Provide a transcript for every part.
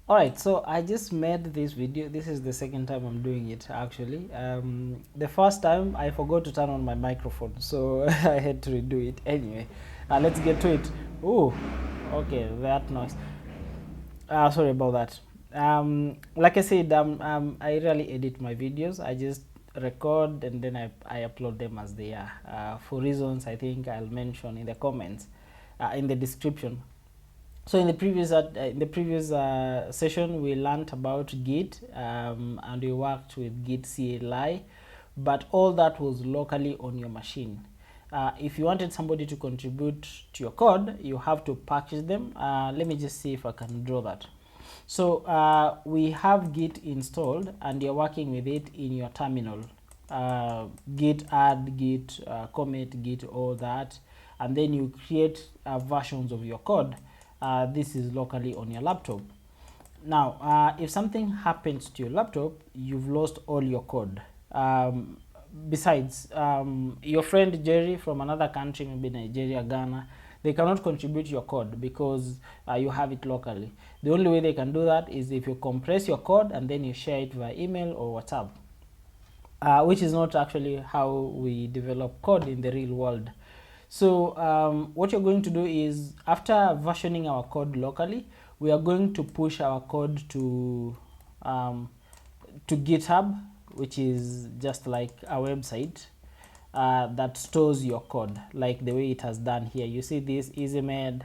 All right, so I just made this video. This is the second time I'm doing it actually. The first time I forgot to turn on my microphone, so I had to redo it. Anyway, let's get to it. Oh, okay, that noise. Sorry about that. Like I said, I rarely edit my videos. I just record and then I upload them as they are. For reasons I think I'll mention in the comments, in the description. So in the previous session, we learned about Git, and we worked with Git CLI, but all that was locally on your machine. If you wanted somebody to contribute to your code, you have to package them. Let me just see if I can draw that. So we have Git installed, and you're working with it in your terminal. Git add, Git commit, Git all that, and then you create versions of your code. This is locally on your laptop. Now, if something happens to your laptop, you've lost all your code. Besides, your friend Jerry from another country, maybe Nigeria, Ghana, they cannot contribute your code because you have it locally. The only way they can do that is if you compress your code and then you share it via email or WhatsApp, which is not actually how we develop code in the real world. So what you're going to do is, after versioning our code locally, we are going to push our code to GitHub, which is just like a website that stores your code, like the way it has done here. You see this EasyMade,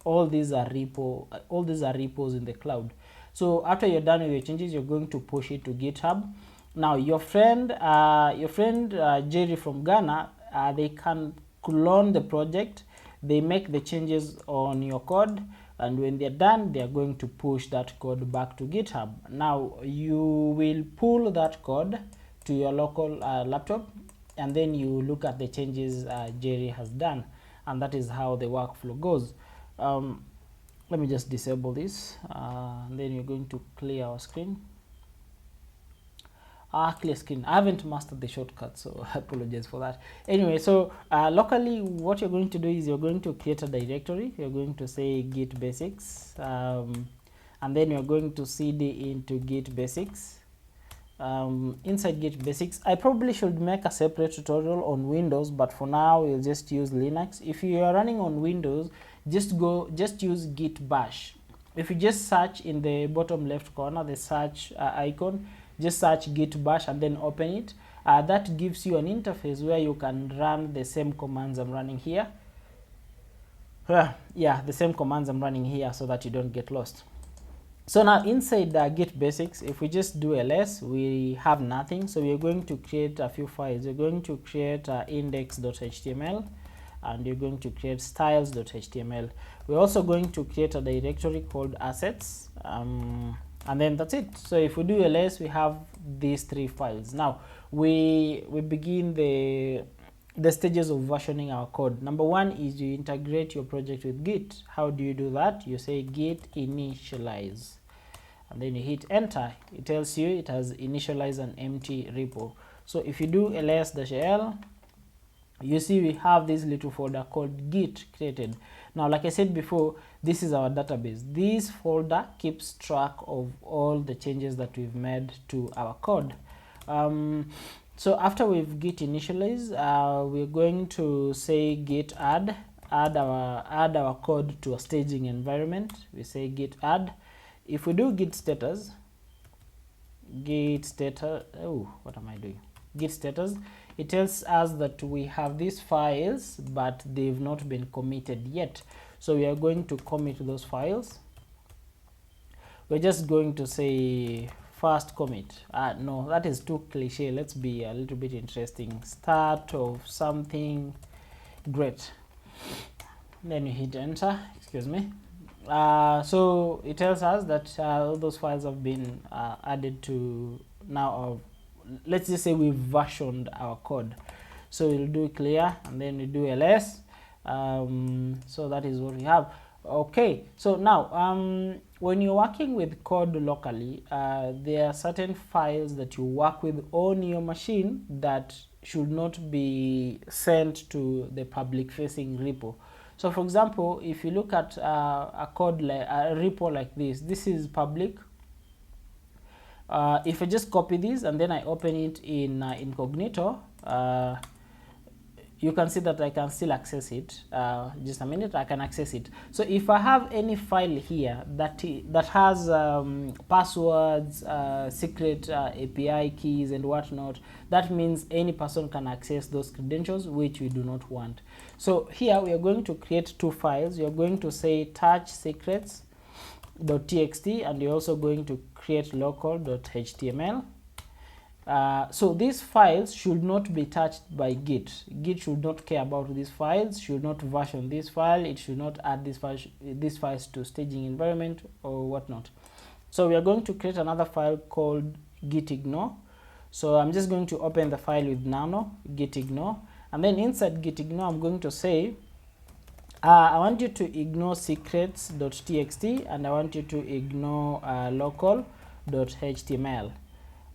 all these are repos in the cloud. So after you're done with your changes, you're going to push it to GitHub. Now your friend Jerry from Ghana, they can clone the project, they make the changes on your code, and when they're done, they're going to push that code back to GitHub. Now you will pull that code to your local laptop, and then you look at the changes Jerry has done, and that is how the workflow goes. Let me just disable this, and then you're going to clear our screen. Clear screen. I haven't mastered the shortcut, so I apologize for that. Anyway, so locally, what you're going to do is you're going to create a directory. You're going to say git basics, and then you're going to cd into git basics. Inside git basics, I probably should make a separate tutorial on Windows, but for now we'll just use Linux. If you are running on Windows, just use git bash. If you just search in the bottom left corner, the search icon, just search git bash and then open it. That gives you an interface where you can run the same commands I'm running here. Yeah, the same commands I'm running here, so that you don't get lost. So now inside git basics, if we just do ls, we have nothing. So we're going to create a few files. We're going to create index.html, and you're going to create styles.html. We're also going to create a directory called assets, and then that's it. So if we do ls, we have these three files. Now we begin the stages of versioning our code. Number one is you integrate your project with Git. How do you do that? You say git initialize, and then you hit enter. It tells you it has initialized an empty repo. So if you do ls-l, you see we have this little folder called git created. Now, like I said before, this is our database. This folder keeps track of all the changes that we've made to our code. So after we've git initialize, we're going to say git add our code to a staging environment. We say git add. If we do git status, oh, what am I doing? Git status, it tells us that we have these files, but they've not been committed yet. So we are going to commit those files. We're just going to say first commit. No, that is too cliche. Let's be a little bit interesting. Start of something great. Then you hit enter. Excuse me. So it tells us that all those files have been added to now. Let's just say we've versioned our code. So we'll do clear, and then we do ls. So that is what we have. Okay, so now when you're working with code locally, there are certain files that you work with on your machine that should not be sent to the public facing repo. So for example, if you look at a code like a repo like this is public. If I just copy this and then I open it in incognito, you can see that I can still access it. Just a minute, I can access it. So if I have any file here that has passwords, secret API keys and whatnot, that means any person can access those credentials, which we do not want. So here we are going to create two files. You're going to say touch secrets.txt, and you're also going to create local.html. So these files should not be touched by Git. Git should not care about these files, should not version this file, it should not add these files to staging environment or whatnot. So we are going to create another file called gitignore. So I'm just going to open the file with nano gitignore, and then inside gitignore I'm going to say I want you to ignore secrets.txt, and I want you to ignore local.html.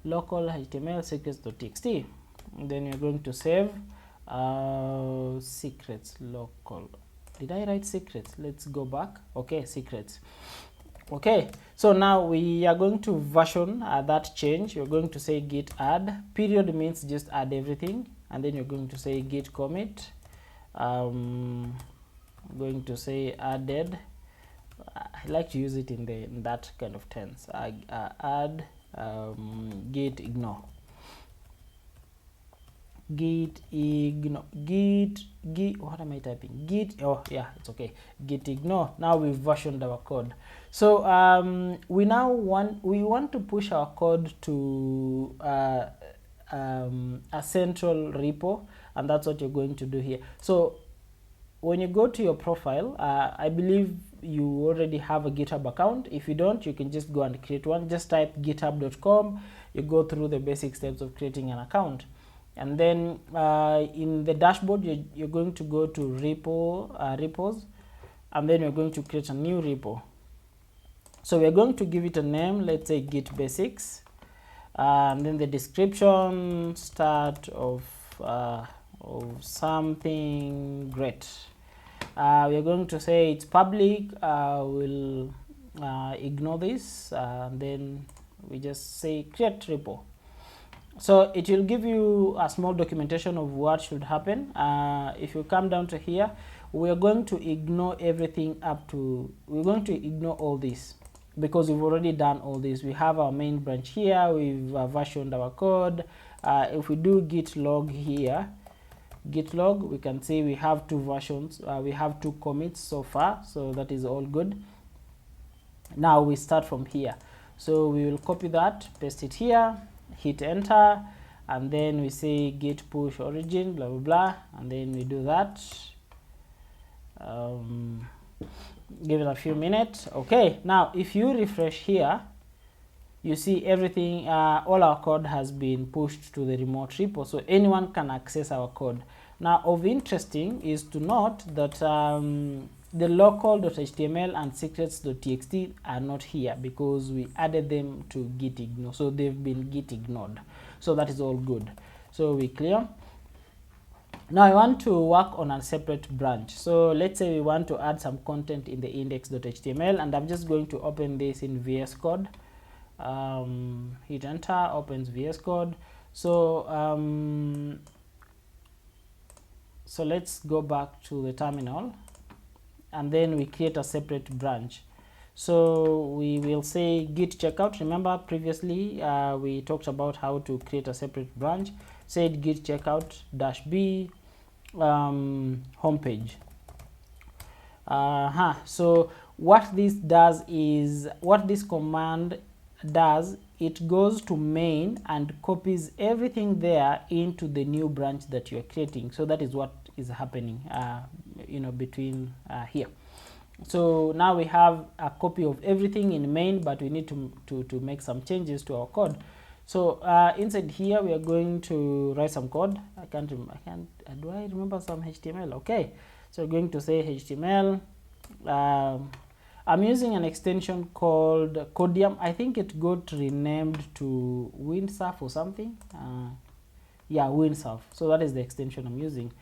Local HTML secrets.txt, and then you're going to save secrets local. Did I write secrets? Let's go back. Okay, secrets. Okay, so now we are going to version that change. You're going to say git add. Period means just add everything, and then you're going to say git commit. I'm going to say added. I like to use it in that kind of tense. Add git ignore. What am I typing? Git, oh yeah, it's okay. Git ignore. Now we've versioned our code. So we want to push our code to a central repo, and that's what you're going to do here. So when you go to your profile, I believe you already have a GitHub account. If you don't, you can just go and create one. Just type github.com. You go through the basic steps of creating an account, and then in the dashboard you're going to go to repos, and then you're going to create a new repo. So we're going to give it a name. Let's say git basics, and then the description start of something great. We are going to say it's public. We'll ignore this, and then we just say create repo. So it will give you a small documentation of what should happen. If you come down to here, we are going to ignore everything we're going to ignore all this, because we've already done all this. We have our main branch here, we've versioned our code. If we do git log here, git log, we can see we have two versions, we have two commits so far, so that is all good. Now we start from here. So we will copy that, paste it here, hit enter, and then we say git push origin, blah blah blah, and then we do that. Give it a few minutes. Okay, now if you refresh here, you see everything, all our code has been pushed to the remote repo, so anyone can access our code. Now of interesting is to note that the local.html and secrets.txt are not here because we added them to git ignore, so they've been git ignored. So that is all good. So we clear. Now I want to work on a separate branch. So let's say we want to add some content in the index.html, and I'm just going to open this in VS Code. Hit enter, opens VS Code. So so let's go back to the terminal, and then we create a separate branch. So we will say git checkout. Remember previously we talked about how to create a separate branch. Said git checkout -b homepage. So what this does is, what this command does, it goes to main and copies everything there into the new branch that you are creating. So that is what is happening between here. So now we have a copy of everything in main, but we need to make some changes to our code. So inside here we are going to write some code. Do I remember some HTML? Okay, so we're going to say HTML. I'm using an extension called Codium. I think it got renamed to Windsurf or something. Yeah, Windsurf. So that is the extension I'm using.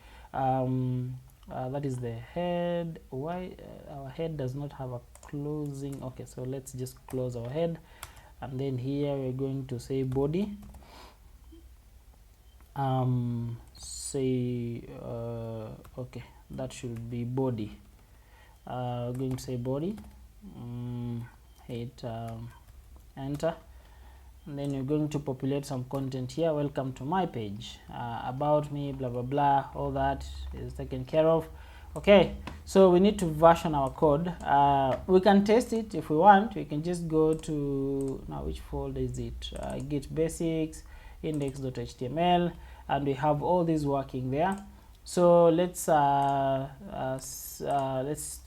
that is the head. Why our head does not have a closing? Okay, so let's just close our head, and then here we're going to say body. Say okay, that should be body. Going to say body. Hit enter, and then you're going to populate some content here. Welcome to my page, about me, blah blah blah. All that is taken care of. Okay, so we need to version our code. We can test it if we want. We can just go to, now which folder is it? Git basics, index.html, and we have all these working there. So let's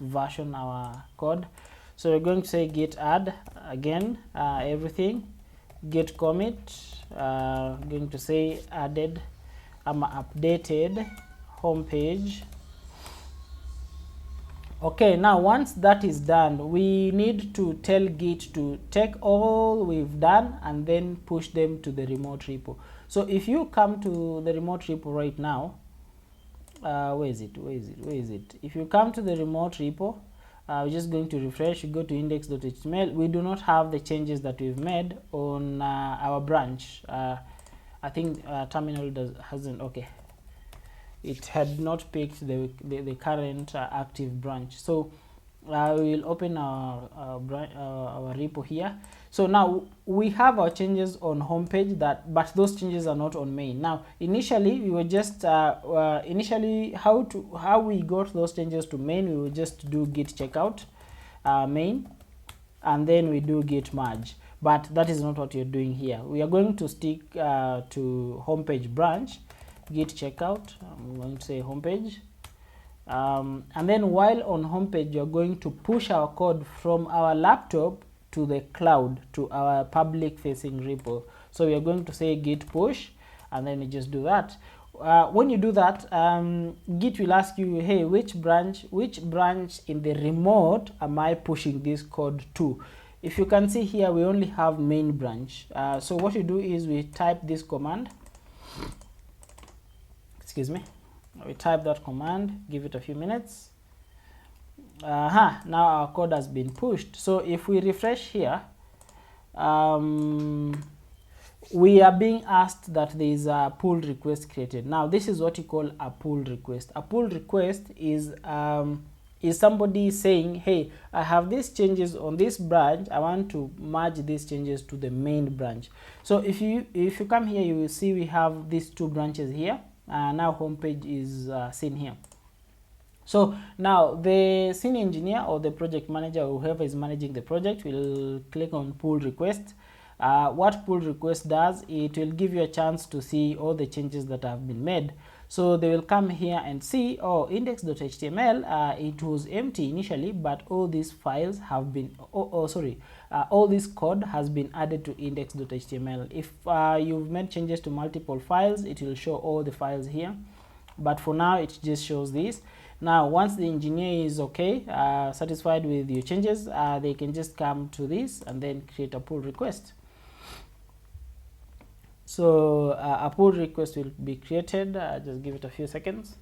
version our code. So we're going to say git add again, everything, git commit, going to say added, updated homepage. Okay, now once that is done, we need to tell Git to take all we've done and then push them to the remote repo. So if you come to the remote repo right now, where is it? If you come to the remote repo, we're just going to refresh. You go to index.html. We do not have the changes that we've made on our branch. I think terminal hasn't. Okay, it had not picked the current active branch. So we will open our repo here. So now we have our changes on homepage, but those changes are not on main. Now initially we were just initially how we got those changes to main, we will just do git checkout main, and then we do git merge. But that is not what you're doing here. We are going to stick to homepage branch, git checkout. I'm going to say homepage, and then while on homepage, you're going to push our code from our laptop to the cloud, to our public facing repo. So we are going to say git push, and then you just do that. When you do that, Git will ask you, hey, which branch in the remote am I pushing this code to? If you can see here, we only have main branch. So what you do is we type this command. Excuse me. We type that command, give it a few minutes. Now our code has been pushed. So if we refresh here, we are being asked that there is a pull request created. Now this is what you call a pull request. A pull request is somebody saying, hey, I have these changes on this branch, I want to merge these changes to the main branch. So if you come here, you will see we have these two branches here. Now homepage is seen here. So now the senior engineer or the project manager or whoever is managing the project will click on pull request. What pull request does, it will give you a chance to see all the changes that have been made. So they will come here and see, oh, index.html, it was empty initially, but all these files have been, all this code has been added to index.html. If you've made changes to multiple files, it will show all the files here. But for now, it just shows this. Now, once the engineer is okay, satisfied with your changes, they can just come to this and then create a pull request. So a pull request will be created. Just give it a few seconds.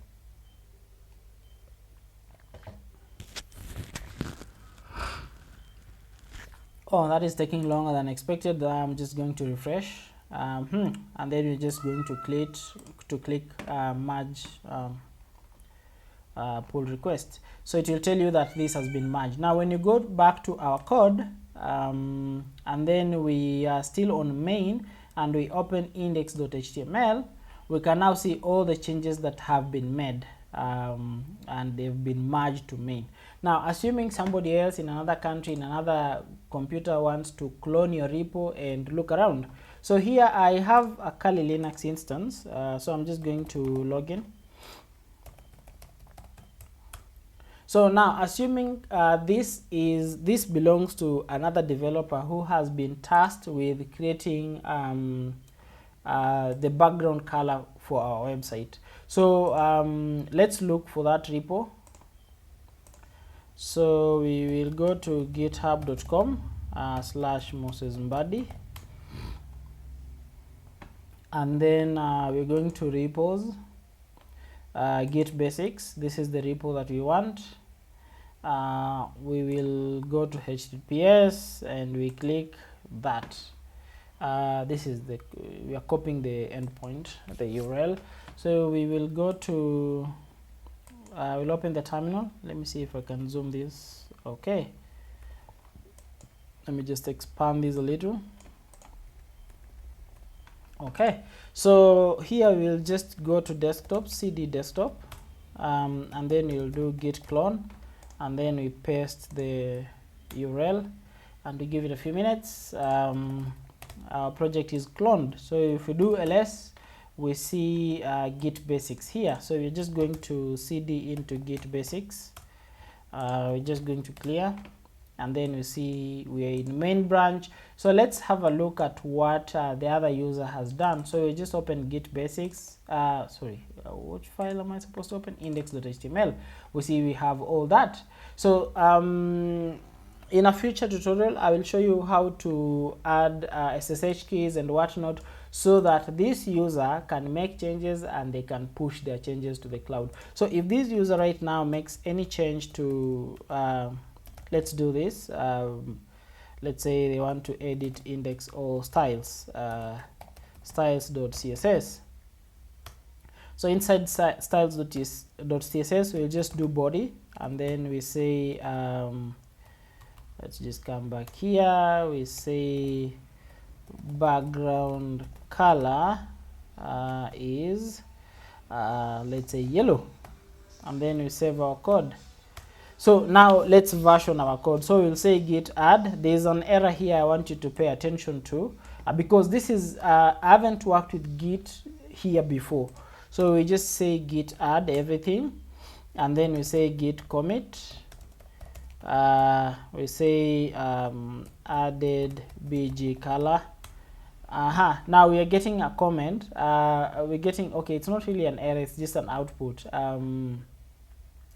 Oh, that is taking longer than expected. I'm just going to refresh, and then we're just going to click merge pull request. So it will tell you that this has been merged. Now when you go back to our code, and then we are still on main, and we open index.html, we can now see all the changes that have been made, and they've been merged to main. Now assuming somebody else in another country, in another computer, wants to clone your repo and look around. So here I have a Kali Linux instance, so I'm just going to log in. So now assuming this belongs to another developer who has been tasked with creating the background color for our website. So let's look for that repo. So we will go to github.com/MosesMbadi, and then we're going to repos. git basics. This is the repo that we want. We will go to HTTPS and we click that. This is the, we are copying the endpoint, the URL. So we will go to, we'll open the terminal. Let me see if I can zoom this. Okay. Let me just expand this a little. Okay, so here we'll just go to desktop, cd desktop, and then we'll do git clone, and then we paste the URL, and we give it a few minutes. Our project is cloned. So if we do ls, we see git basics here. So we're just going to cd into git basics. We're just going to clear, and then we see we are in main branch. So let's have a look at what the other user has done. So we just open git basics. Which file am I supposed to open? Index.html. We see we have all that. So in a future tutorial, I will show you how to add SSH keys and whatnot, so that this user can make changes and they can push their changes to the cloud. So if this user right now makes any change to, let's do this. Let's say they want to edit index or styles, styles.css. So inside styles.css, we'll just do body, and then we say, let's just come back here. We say background color is let's say yellow, and then we save our code. So now let's version our code. So we'll say git add. There's an error here I want you to pay attention to, because this is I haven't worked with git here before. So we just say git add everything, and then we say git commit. We say added bg color. Now we are getting a comment. We're getting, okay, it's not really an error, it's just an output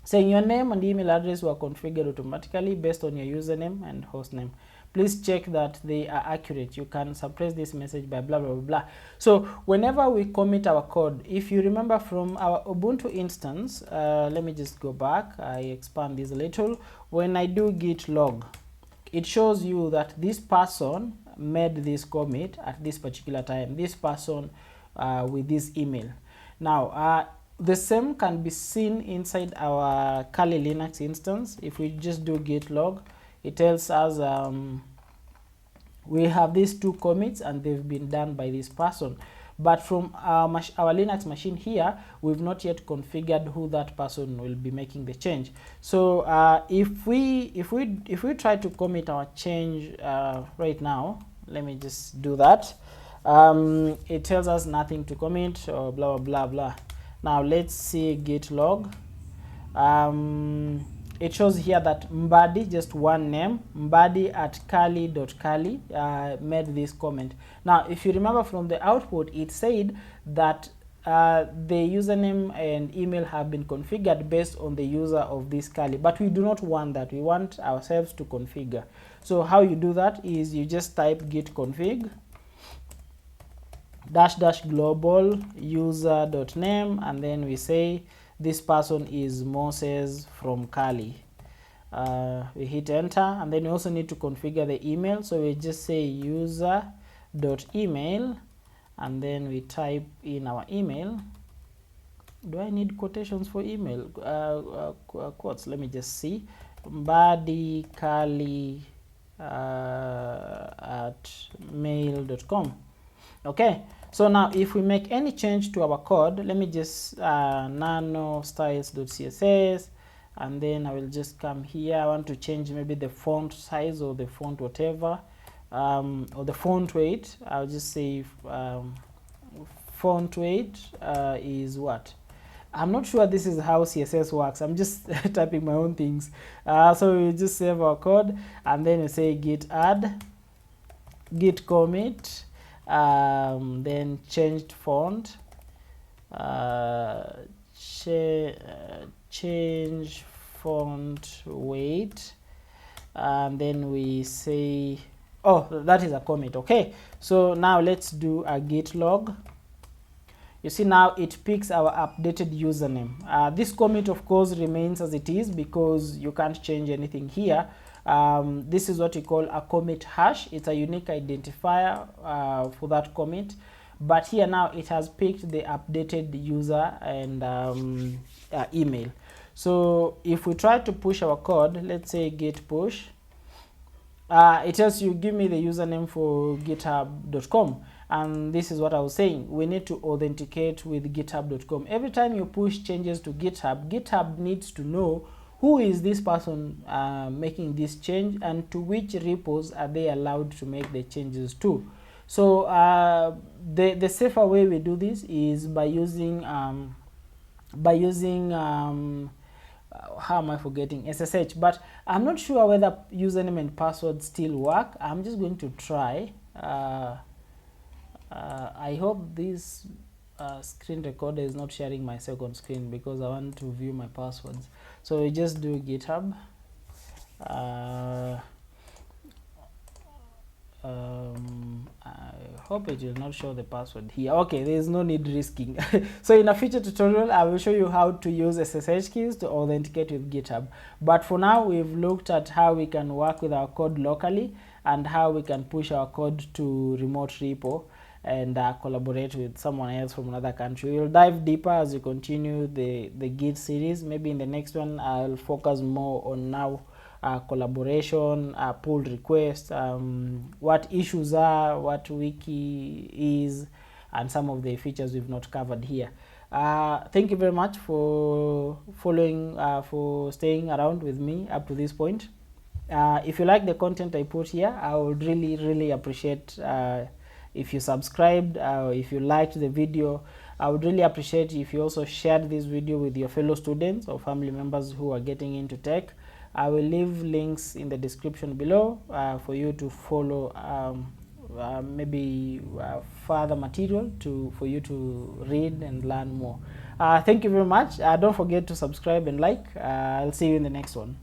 saying your name and email address were configured automatically based on your username and host name. Please check that they are accurate. You can suppress this message by blah blah blah blah. So whenever we commit our code, if you remember from our Ubuntu instance, let me just go back. I expand this a little. When I do git log, it shows you that this person made this commit at this particular time. This person with this email. Now the same can be seen inside our Kali Linux instance. If we just do git log, it tells us we have these two commits and they've been done by this person. But from our Linux machine here, we've not yet configured who that person will be making the change. So if we try to commit our change right now, let me just do that. It tells us nothing to commit or blah blah blah blah. Now let's see git log. It shows here that Mbadi, just one name, Mbadi at kali.kali made this comment. Now if you remember from the output, it said that the username and email have been configured based on the user of this Kali, but we do not want that. We want ourselves to configure. So how you do that is you just type git config -- global user.name, and then we say this person is Moses from Kali. We hit enter, and then we also need to configure the email. So we just say user.email, and then we type in our email. Do I need quotations for email? Quotes. Let me just see. Mbadi Kali at mail.com. Okay, so now if we make any change to our code, let me just nano styles.css, and then I will just come here. I want to change maybe the font size or the font whatever, or the font weight. I'll just say font weight is what? I'm not sure this is how CSS works. I'm just typing my own things. So we just save our code, and then we say git add, git commit, then changed font, change font weight, and then we say, oh, that is a commit. Okay, so now let's do a git log. You see now it picks our updated username. This commit of course remains as it is because you can't change anything here. This is what we call a commit hash. It's a unique identifier for that commit, but here now it has picked the updated user and email. So if we try to push our code, let's say git push, it tells you give me the username for github.com, and this is what I was saying, we need to authenticate with github.com. Every time you push changes to GitHub needs to know who is this person making this change and to which repos are they allowed to make the changes to. So the safer way we do this is by using how am I forgetting SSH, but I'm not sure whether username and password still work. I'm just going to try. I hope this screen recorder is not sharing my second screen because I want to view my passwords. So we just do GitHub. I hope it will not show the password here. Okay, there is no need risking. So in a future tutorial I will show you how to use SSH keys to authenticate with GitHub, but for now we've looked at how we can work with our code locally and how we can push our code to remote repo and collaborate with someone else from another country. We'll dive deeper as we continue the Git series. Maybe in the next one I'll focus more on now collaboration, pull requests, what issues are, what wiki is, and some of the features we've not covered here. Thank you very much for following, for staying around with me up to this point. If you like the content I put here, I would really appreciate if you subscribed, if you liked the video. I would really appreciate if you also shared this video with your fellow students or family members who are getting into tech. I will leave links in the description below for you to follow maybe further material for you to read and learn more. Thank you very much. Don't forget to subscribe and like. I'll see you in the next one.